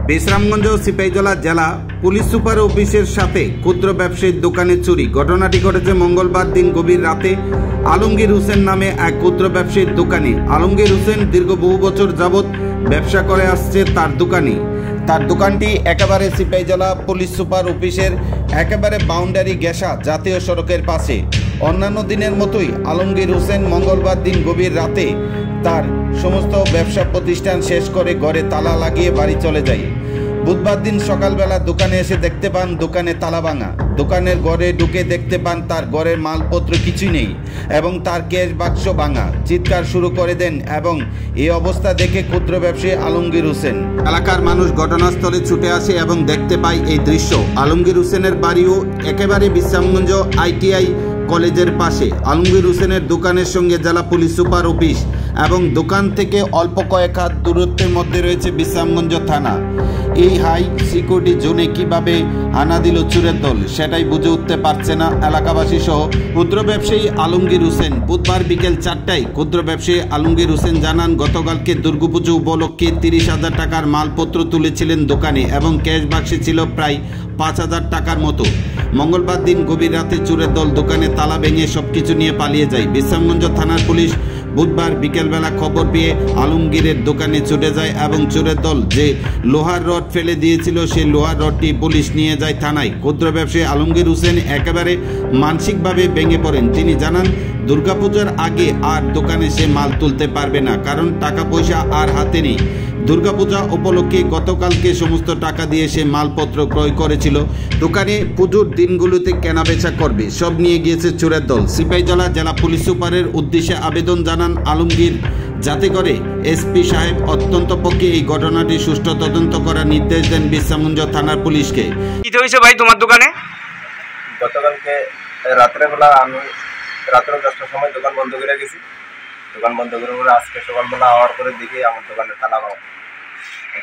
বিশ্রামগঞ্জ সিপাহীজলা জেলা police super অফিসের সাথে ক্ষুদ্র ব্যবসায়ীর দোকানে চুরি। ঘটনাটি ঘটেছে মঙ্গলবার দিন গভীর রাতে আলমগীর হোসেন নামে এক ক্ষুদ্র ব্যবসায়ীর দোকানে। আলমগীর হোসেন দীর্ঘ বহু বছর যাবৎ ব্যবসা করে আসছে তার দোকানে। তার দোকানটি একেবারে সিপাহীজলা পুলিশ সুপার অফিসের একেবারে বাউন্ডারি ঘেঁষা জাতীয় সড়কের পাশে। অন্যান্য দিনের মতোই আলমগীর হোসেন মঙ্গলবার দিন গভীর রাতে তার সমস্ত ব্যবসা প্রতিষ্ঠান শেষ করে ঘরে তালা লাগিয়ে বাড়ি চলে যায়। বুধবার দিন সকালবেলা দোকানে এসে দেখতে পান দোকানে তালা ভাঙা। দোকানের ঘরে ঢুকে দেখতে পান তার ঘরের মালপত্র কিছুই নেই এবং তার ক্যাশ বাক্স ভাঙা। চিৎকার শুরু করে দেন এবং এই অবস্থা দেখে ক্ষুদ্র ব্যবসায়ী আলমগীর হোসেন। এলাকার মানুষ ঘটনাস্থলে ছুটে আসে এবং দেখতে পায় এই দৃশ্য। আলমগীর হোসেনের বাড়িও একেবারে বিশ্রামগঞ্জ ITI কলেজের পাশে। আলমগীর হোসেনের দোকানের সঙ্গে জেলা পুলিশ সুপার অফিস এবং দোকান থেকে অল্প কয়েক হাত দূরত্বের মধ্যে রয়েছে বিশ্রামগঞ্জ থানা। এই হাই সিকিউরিটি জোনে কিভাবে হানা দিল চোরের দল সেটাই বুঝে উঠতে পারছে না এলাকাবাসী সহ ক্ষুদ্র ব্যবসায়ী আলমগীর হোসেন। বুধবার বিকেল 4টায় ক্ষুদ্র ব্যবসায়ী আলমগীর হোসেন জানান, গতকালকে দুর্গাপুজো উপলক্ষে 30,000 টাকার মালপত্র তুলেছিলেন দোকানে এবং ক্যাশ বাক্সে ছিল প্রায় 5,000 টাকার মতো। মঙ্গলবার দিন গভীর রাতে চোরের দল দোকানে তালা ভেঙে সবকিছু নিয়ে পালিয়ে যায়। বিশ্রামগঞ্জ থানার পুলিশ বুধবার বিকেলবেলা খবর পেয়ে আলমগীরের দোকানে ছুটে যায় এবং চোরের দল যে লোহার রড ফেলে দিয়েছিল সেই লোহার রডটি পুলিশ নিয়ে যায় থানায়। ক্ষুদ্র ব্যবসায়ী আলমগীর হোসেন একেবারে মানসিকভাবে ভেঙে পড়েন। তিনি জানান, দুর্গাপূজার আগে আর দোকানে সে মাল তুলতে পারবে না, কারণ টাকা পয়সা আর হাতে নেই। দুর্গাপূজা উপলক্ষে গতকালকে সমস্ত টাকা দিয়ে সে মালপত্র ক্রয় করেছিল। দোকানে পুজোর দিনগুলোতে কেনাবেচা করবে, সব নিয়ে গিয়েছে চোরের দল। সিপাহীজলা জেলা পুলিশ সুপারের উদ্দেশ্যে আবেদন জানান আলমগীর, যাতে করে SP সাহেব অত্যন্ত পক্ষে এই ঘটনাটি সুষ্ঠু তদন্ত করার নির্দেশ দেন বিশ্রামগঞ্জ থানার পুলিশকে। কি হয়েছে ভাই তোমার দোকানে? গতকালকে রাত্রেবেলা আমি রাত্র 10টার সময় দোকান বন্ধ করে গেছি। দোকান বন্ধ করে আজকে সকালবেলা আওয়ার করে দেখি আমার দোকানে তালা ভাঙা।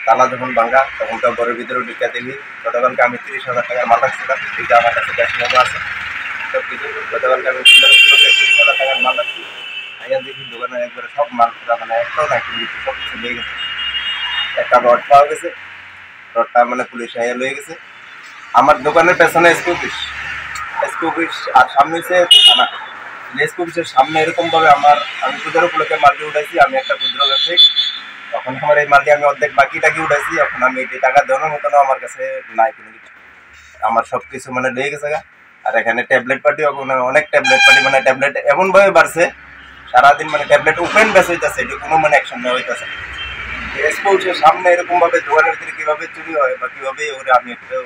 তালা যখন ভাঙা তখন তো ঘরের ভিতরে ঢুকে দেখি গতকালকে আমি 30,000 টাকার মাল রাখছিলাম। এইটা আমার কাছে ক্যাশ মেমো আছে সব কিছু। গতকালকে আমি 30,000 টাকার মাল রাখছি। আইয়া দেখি দোকানে একবারে সব মাল পুরা মানে একটাও নাই, সব কিছু নিয়ে গেছে। একটা রড পাওয়া গেছে, রডটা মানে পুলিশ আইয়া লয়ে গেছে। আমার দোকানের পেছনে SP অফিস আর সামনে হচ্ছে থানা। SP অফিসের সামনে এরকমভাবে আমি পুজোর উপলক্ষে মালটি উঠাইছি। আমি একটা ক্ষুদ্র ব্যবসায়ী, তখন আমার এই মালটি আমি অর্ধেক বাকি উঠাইছি। এখন আমি এটি টাকা দেওয়ার মতনও আমার কাছে নাই কোনো কিছু। আমার সব কিছু মানে লেগে গেছে। আর এখানে ট্যাবলেট পার্টি অনেক ট্যাবলেট পার্টি মানে ট্যাবলেট এমনভাবে বাড়ছে সারাদিন, মানে ট্যাবলেট ওপেন বেস হইতেছে, এটি কোনো মানে অ্যাকশন নেওয়া হইতেছে। SP অফিসের সামনে এরকমভাবে দোকানের ভিতরে কীভাবে চুরি হয় বা কীভাবে ওরা আমি একটু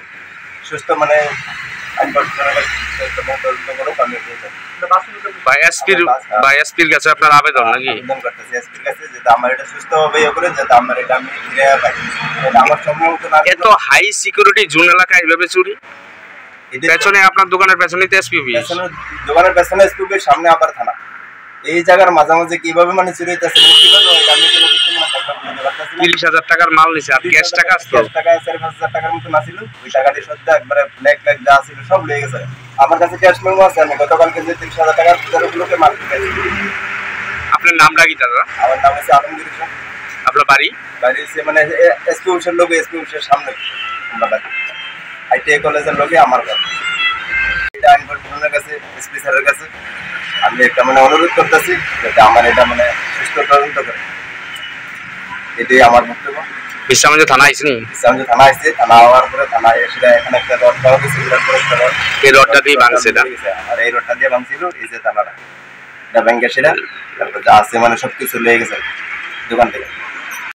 সুস্থ মানে এসপির কাছে আপনার আবেদন নাকি? আবেদন করতেছি এসপির কাছে যাতে আমার এটা সুস্থ হবে করে, যাতে আমার এটা আমি ফিরে পাই। এটা আমার সম্ভব না। এত হাই সিকিউরিটি জোন এলাকায় এইভাবে চুরি? পেছনে আপনার দোকানের পেছনে তো SP অফিস, দোকানের পেছনে SP অফিস, সামনে আবার থানা। এই জায়গার মাঝামাঝি কিভাবে মানে চুরি হইতেছে কিভাবে আমি কোনো কিছু মানে 30,000 টাকার মাল নিছে আর ক্যাশ টাকা আসতো, টাকা 4-5,000 টাকার মতো নাছিল। ওই টাকাটি সদ্য একবারে ব্ল্যাক যা ছিল সব লয়ে গেছে। আমার কাছে ক্যাশ মেমো আছে। আমি গতকালকে যে 30,000 টাকার পুজোরগুলোকে মাল কিনেছি। আপনার নামটা কি দাদা? আমার নাম হচ্ছে আলমগীর হোসেন। আপনার বাড়ি হচ্ছে মানে SP অফিসের লোকে, SP অফিসের সামনে আমরা বাড়ি। ITI কলেজের লোকে আমার ঘর। এটা আইন প্রশাসনের কাছে, SP স্যারের কাছে আমি একটা মানে অনুরোধ করতেছি যাতে আমার এটা মানে সুস্থ তদন্ত করে। এটাই আমার বক্তব্য। বিশ্রামগঞ্জ থানা আইসনি? বিশ্রামগঞ্জ থানা আসছে। থানা হওয়ার পরে থানা এসে এখানে একটা রড পাওয়া গেছে। এই রডটা দিয়ে ভাঙছে এটা, আর এই রডটা দিয়ে ভাঙছিল। এই যে থানাটা এটা ব্যাংকে সেটা তারপর যা আছে মানে সবকিছু লেগে গেছে দোকান থেকে।